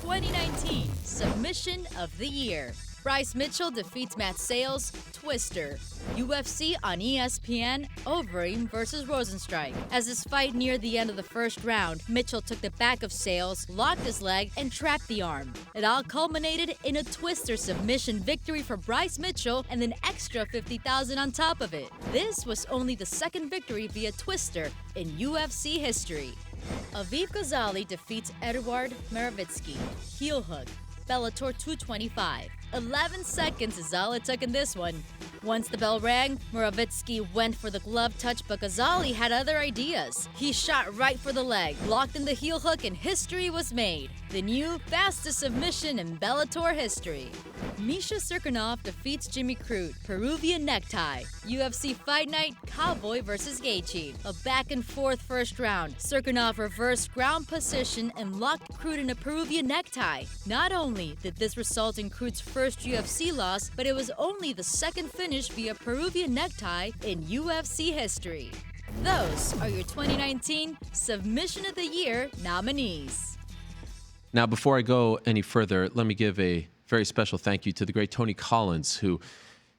2019 Submission of the Year. Bryce Mitchell defeats Sayles, Twister. UFC on ESPN, Overeem vs. Rosenstrike. As this fight neared the end of the first round, Mitchell took the back of Sayles, locked his leg, and trapped the arm. It all culminated in a Twister submission victory for Bryce Mitchell and an extra $50,000 on top of it. This was only the second victory via Twister in UFC history. Aviv Gozali defeats Eduard Maravitsky. Heel hook. Bellator 225. 11 seconds is all it took in this one. Once the bell rang, Maravitsky went for the glove touch, but Gozali had other ideas. He shot right for the leg, locked in the heel hook, and history was made. The new fastest submission in Bellator history. Misha Cirkunov defeats Jimmy Crute. Peruvian necktie. UFC Fight Night, Cowboy vs. Gaethje. A back-and-forth first round. Cirkunov reversed ground position and locked Crute in a Peruvian necktie. Not only did this result in Crute's first UFC loss, but it was only the second finish via Peruvian necktie in UFC history. Those are your 2019 Submission of the Year nominees. Now, before I go any further, let me give a very special thank you to the great Tony Collins, who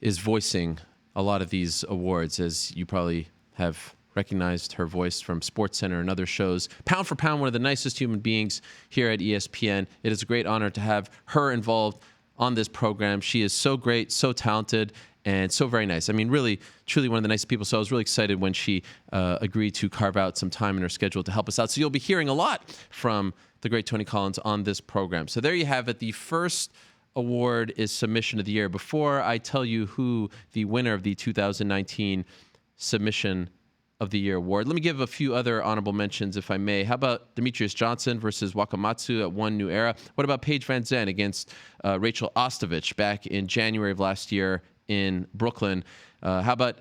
is voicing a lot of these awards, as you probably have recognized her voice from SportsCenter and other shows. Pound for pound, one of the nicest human beings here at ESPN. It is a great honor to have her involved on this program. She is so great, so talented, and so very nice. I mean, really, truly one of the nicest people. So I was really excited when she agreed to carve out some time in her schedule to help us out. So you'll be hearing a lot from the great Tony Collins on this program. So there you have it. The first award is Submission of the Year. Before I tell you who the winner of the 2019 Submission of the Year award, let me give a few other honorable mentions, if I may. How about Demetrius Johnson versus Wakamatsu at One New Era? What about Paige Van Zandt against Rachel Ostovich back in January of last year in Brooklyn? How about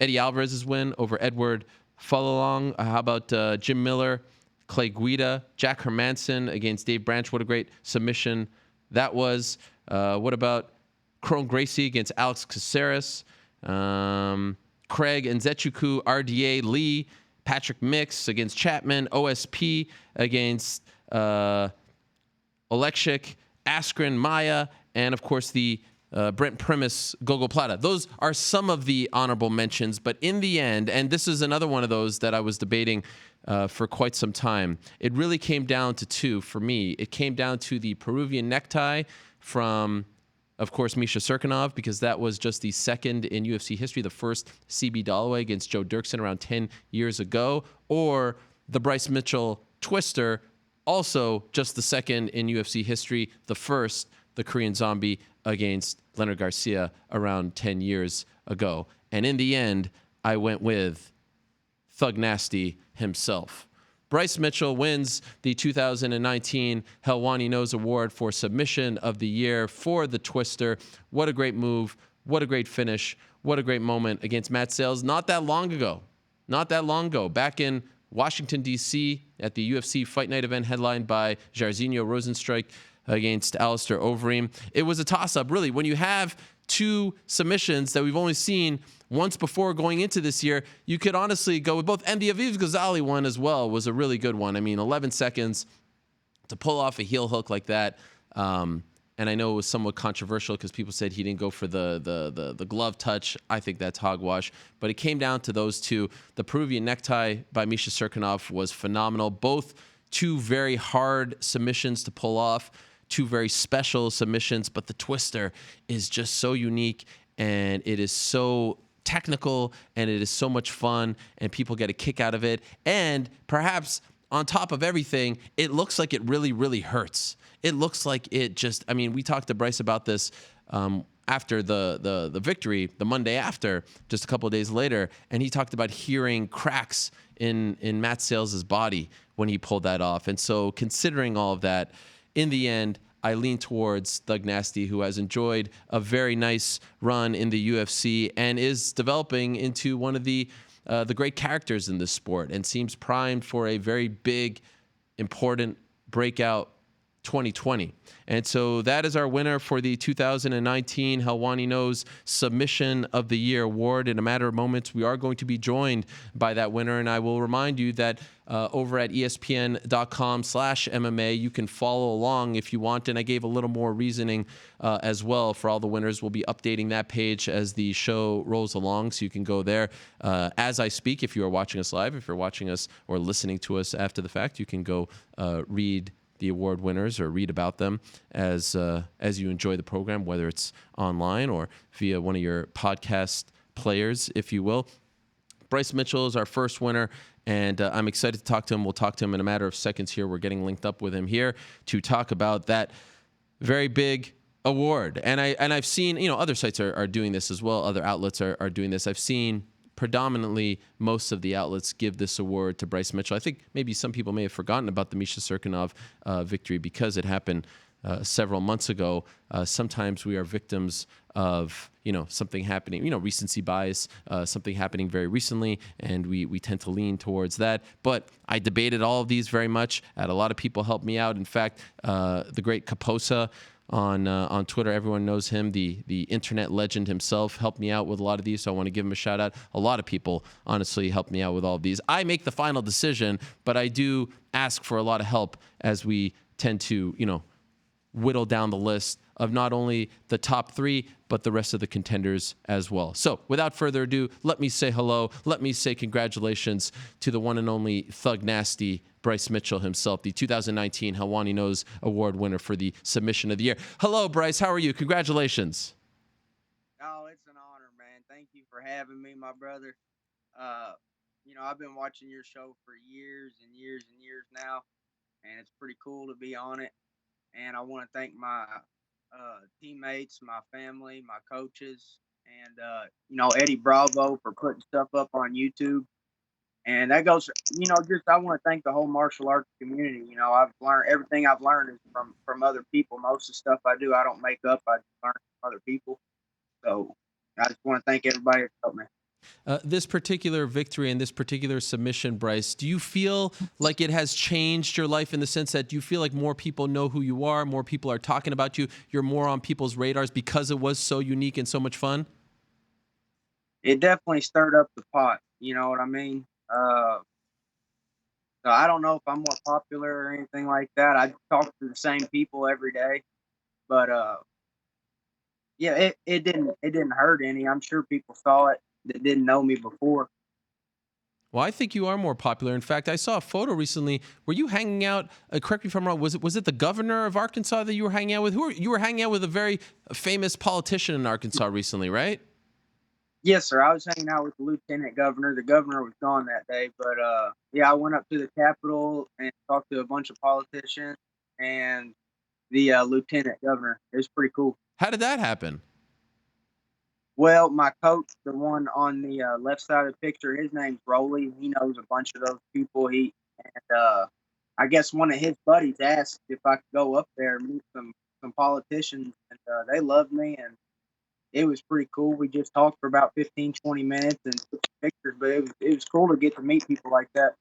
Eddie Alvarez's win over Edward Furlong? How about Jim Miller, Clay Guida, Jack Hermanson against Dave Branch? What a great submission that was. What about Kron Gracie against Alex Caceres? Craig Nzechukwu, RDA Lee, Patrick Mix against Chapman, OSP against Oleksiak, Askren Maya, and of course the Brent Primus Gogo Plata. Those are some of the honorable mentions, but in the end, and this is another one of those that I was debating for quite some time, it really came down to two for me. It came down to the Peruvian necktie from, of course, Misha Cirkunov, because that was just the second in UFC history, the first CB Dalloway against Joe Dirksen around 10 years ago, or the Bryce Mitchell Twister, also just the second in UFC history, the first, the Korean Zombie against Leonard Garcia around 10 years ago. And in the end, I went with Thug Nasty himself. Bryce Mitchell wins the 2019 Helwani Nose Award for Submission of the Year for the Twister. What a great move. What a great finish. What a great moment against Sayles not that long ago. Not that long ago. Back in Washington, D.C. at the UFC Fight Night event headlined by Jairzinho Rozenstruik against Alistair Overeem. It was a toss-up, really. When you have two submissions that we've only seen once before going into this year, you could honestly go with both. And the Aviv Gozali one as well was a really good one. I mean, 11 seconds to pull off a heel hook like that. And I know it was somewhat controversial because people said he didn't go for the glove touch. I think that's hogwash. But it came down to those two. The Peruvian necktie by Misha Cirkunov was phenomenal. Both two very hard submissions to pull off. Two very special submissions, but the Twister is just so unique, and it is so technical, and it is so much fun, and people get a kick out of it. And perhaps on top of everything, it looks like it really, really hurts. It looks like it just, I mean, we talked to Bryce about this after the victory, the Monday after, just a couple of days later, and he talked about hearing cracks in Sayles' body when he pulled that off. And so considering all of that, in the end, I lean towards Thug Nasty, who has enjoyed a very nice run in the UFC and is developing into one of the great characters in this sport and seems primed for a very big, important breakout 2020. And so that is our winner for the 2019 Helwani Nose Submission of the Year award. In a matter of moments, we are going to be joined by that winner. And I will remind you that over at ESPN.com/MMA, you can follow along if you want. And I gave a little more reasoning as well for all the winners. We'll be updating that page as the show rolls along. So you can go there as I speak. If you are watching us live, if you're watching us or listening to us after the fact, you can go read the award winners or read about them as you enjoy the program, whether it's online or via one of your podcast players, if you will. Bryce Mitchell is our first winner, and I'm excited to talk to him. We'll talk to him in a matter of seconds here. We're getting linked up with him here to talk about that very big award. And I've seen, other sites are doing this as well. Other outlets are doing this. I've seen predominantly most of the outlets give this award to Bryce Mitchell. I think maybe some people may have forgotten about the Misha Cirkunov victory because it happened several months ago. Sometimes we are victims of something happening, recency bias, something happening very recently, and we tend to lean towards that. But I debated all of these very much. I had a lot of people help me out. In fact, the great Kaposa on Twitter, everyone knows him, the internet legend himself, helped me out with a lot of these, so I want to give him a shout out. A lot of people honestly helped me out with all of these. I make the final decision, but I do ask for a lot of help as we tend to whittle down the list of not only the top three, but the rest of the contenders as well. So without further ado, let me say hello. Let me say congratulations to the one and only Thug Nasty, Bryce Mitchell himself, the 2019 Helwani Nose Award winner for the Submission of the Year. Hello, Bryce. How are you? Congratulations. Oh, it's an honor, man. Thank you for having me, my brother. I've been watching your show for years and years and years now, and it's pretty cool to be on it. And I want to thank my teammates, my family, my coaches, and Eddie Bravo for putting stuff up on YouTube. And that goes, I want to thank the whole martial arts community. I've learned everything I've learned is from other people. Most of the stuff I do, I don't make up. I just learn from other people. So I just want to thank everybody that helped me. This particular victory and this particular submission, Bryce, do you feel like it has changed your life in the sense that you feel like more people know who you are, more people are talking about you, you're more on people's radars because it was so unique and so much fun? It definitely stirred up the pot. You know what I mean? So I don't know if I'm more popular or anything like that. I talk to the same people every day, but yeah, it didn't hurt any. I'm sure people saw it that didn't know me before. Well, I think you are more popular. In fact, I saw a photo recently. Were you hanging out? Correct me if I'm wrong. Was it the governor of Arkansas that you were hanging out with? You were hanging out with a very famous politician in Arkansas recently, right? Yes, sir. I was hanging out with the lieutenant governor. The governor was gone that day, but yeah, I went up to the Capitol and talked to a bunch of politicians and the lieutenant governor. It was pretty cool. How did that happen? Well, my coach, the one on the left side of the picture, his name's Rolly. He knows a bunch of those people. I guess one of his buddies asked if I could go up there and meet some politicians, and they loved me, and it was pretty cool. We just talked for about 15, 20 minutes and took pictures, but it was cool to get to meet people like that.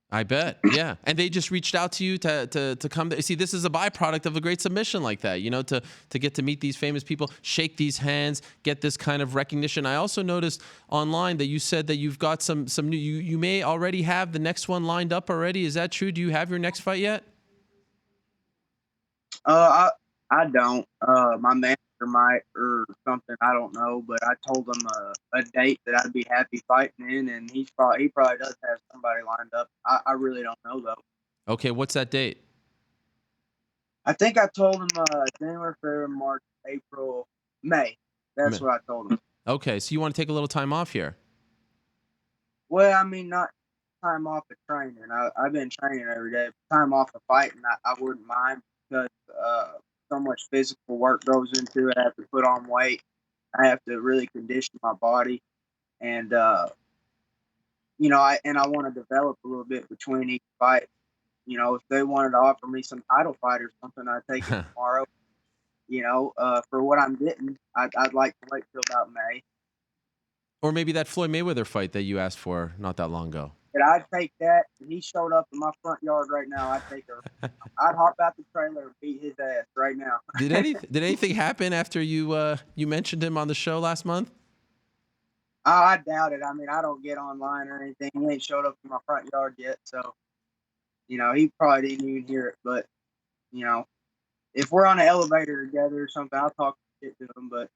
I bet, yeah. And they just reached out to you to come there. See, this is a byproduct of a great submission like that, to get to meet these famous people, shake these hands, get this kind of recognition. I also noticed online that you said that you've got some new, you may already have the next one lined up already. Is that true? Do you have your next fight yet? I don't. My manager might or something. I don't know, but I told him a date that I'd be happy fighting in, and he probably does have somebody lined up. I really don't know though. Okay, what's that date? I think I told him January, February, March, April, May. That's what I told him. Okay, so you want to take a little time off here? Well, I mean, not time off of training. I've been training every day. Time off of fighting, I wouldn't mind because so much physical work goes into it. I have to put on weight. I have to really condition my body, and I want to develop a little bit between each fight. If they wanted to offer me some title fight or something, I'd take it tomorrow. For what I'm getting, I'd like to wait till about May. Or maybe that Floyd Mayweather fight that you asked for not that long ago. said, I'd take that. If he showed up in my front yard right now, I'd take her. I'd hop out the trailer and beat his ass right now. Did anything happen after you mentioned him on the show last month? I doubt it. I mean, I don't get online or anything. He ain't showed up in my front yard yet, so he probably didn't even hear it. But if we're on an elevator together or something, I'll talk shit to him. But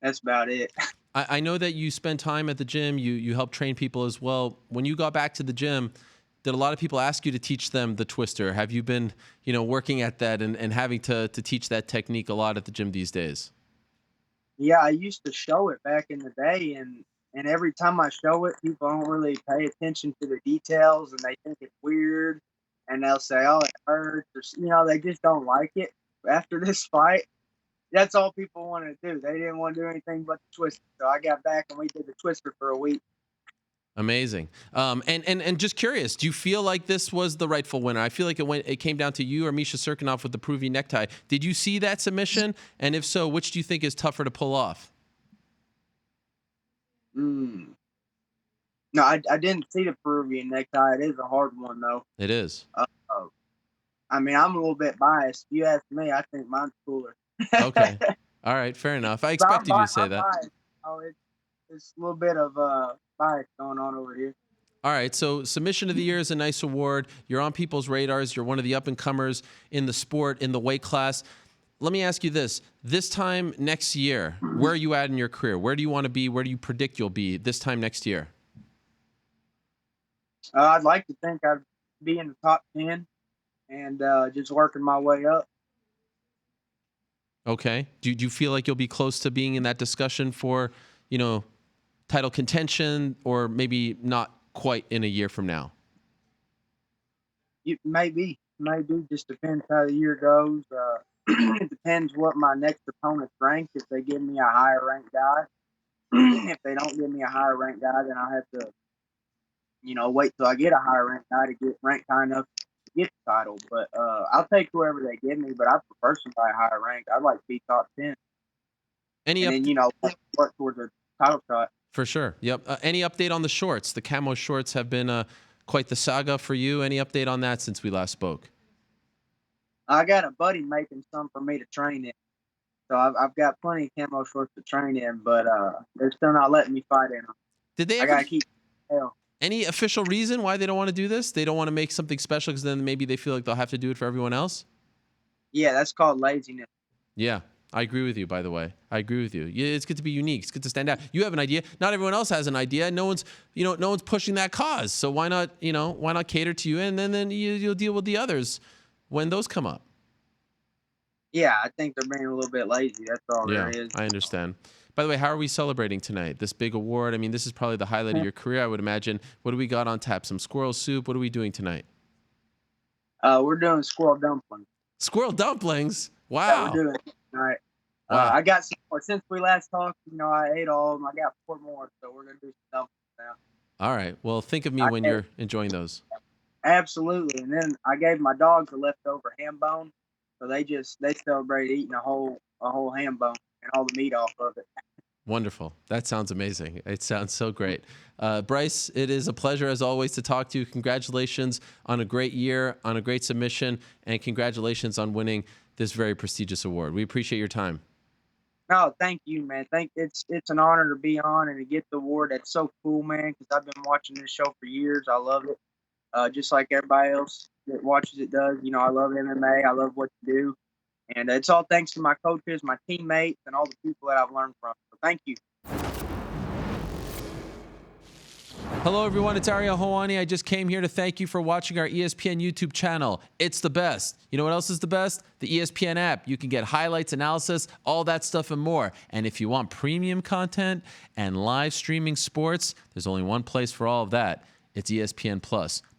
that's about it. I know that you spend time at the gym. You help train people as well. When you got back to the gym, did a lot of people ask you to teach them the twister? Have you been, working at that and having to teach that technique a lot at the gym these days? Yeah, I used to show it back in the day, and every time I show it, people don't really pay attention to the details, and they think it's weird, and they'll say, "Oh, it hurts," or they just don't like it. After this fight, that's all people wanted to do. They didn't want to do anything but the twister. So I got back and we did the twister for a week. Amazing. And just curious, do you feel like this was the rightful winner? I feel like it came down to you or Misha Cirkunov with the Peruvian necktie. Did you see that submission? And if so, which do you think is tougher to pull off? No, I didn't see the Peruvian necktie. It is a hard one, though. It is. I mean, I'm a little bit biased. If you ask me, I think mine's cooler. Okay. All right. Fair enough. I expected you to say that. Biased. Oh, it's a little bit of bias going on over here. All right. So Submission of the Year is a nice award. You're on people's radars. You're one of the up-and-comers in the sport, in the weight class. Let me ask you this. This time next year, where are you at in your career? Where do you want to be? Where do you predict you'll be this time next year? I'd like to think I'd be in the top 10 and just working my way up. Okay. Do you feel like you'll be close to being in that discussion for, title contention, or maybe not quite in a year from now? Maybe. Just depends how the year goes. It depends what my next opponent's ranked. If they give me a higher ranked guy, if they don't give me a higher ranked guy, then I'll have to, wait till I get a higher ranked guy to get ranked high enough to get the title. But I'll take whoever they give me. But I prefer somebody higher ranked. I'd like to be top 10. And then work towards a title shot. For sure. Yep. Any update on the shorts? The camo shorts have been quite the saga for you. Any update on that since we last spoke? I got a buddy making some for me to train in. So I've got plenty of camo shorts to train in, but they're still not letting me fight in them. Did they? I gotta keep. Any official reason why they don't want to do this? They don't want to make something special because then maybe they feel like they'll have to do it for everyone else? Yeah, that's called laziness. Yeah. I agree with you, by the way. I agree with you. Yeah, it's good to be unique. It's good to stand out. You have an idea. Not everyone else has an idea. No one's pushing that cause. So why not cater to you, and then you'll deal with the others when those come up. Yeah, I think they're being a little bit lazy. That's all there is. I understand. By the way, how are we celebrating tonight? This big award. I mean, this is probably the highlight of your career, I would imagine. What do we got on tap? Some squirrel soup. What are we doing tonight? We're doing squirrel dumplings. Squirrel dumplings? Wow. Yeah, we're doing it tonight. Wow. I got some more. Since we last talked, I ate all of them. I got 4 more, so we're going to do some dumplings now. All right. Well, think of me when you're enjoying those. Absolutely. And then I gave my dogs a leftover ham bone, so they celebrate eating a whole ham bone and all the meat off of it. Wonderful. That sounds amazing. It sounds so great. Bryce, it is a pleasure as always to talk to you. Congratulations on a great year, on a great submission, and congratulations on winning this very prestigious award. We appreciate your time. No, thank you, man. It's an honor to be on and to get the award. That's so cool, man, because I've been watching this show for years. I love it. Just like everybody else that watches it does. I love MMA. I love what you do. And it's all thanks to my coaches, my teammates, and all the people that I've learned from. So thank you. Hello, everyone. It's Ariel Helwani. I just came here to thank you for watching our ESPN YouTube channel. It's the best. You know what else is the best? The ESPN app. You can get highlights, analysis, all that stuff and more. And if you want premium content and live streaming sports, there's only one place for all of that. It's ESPN Plus.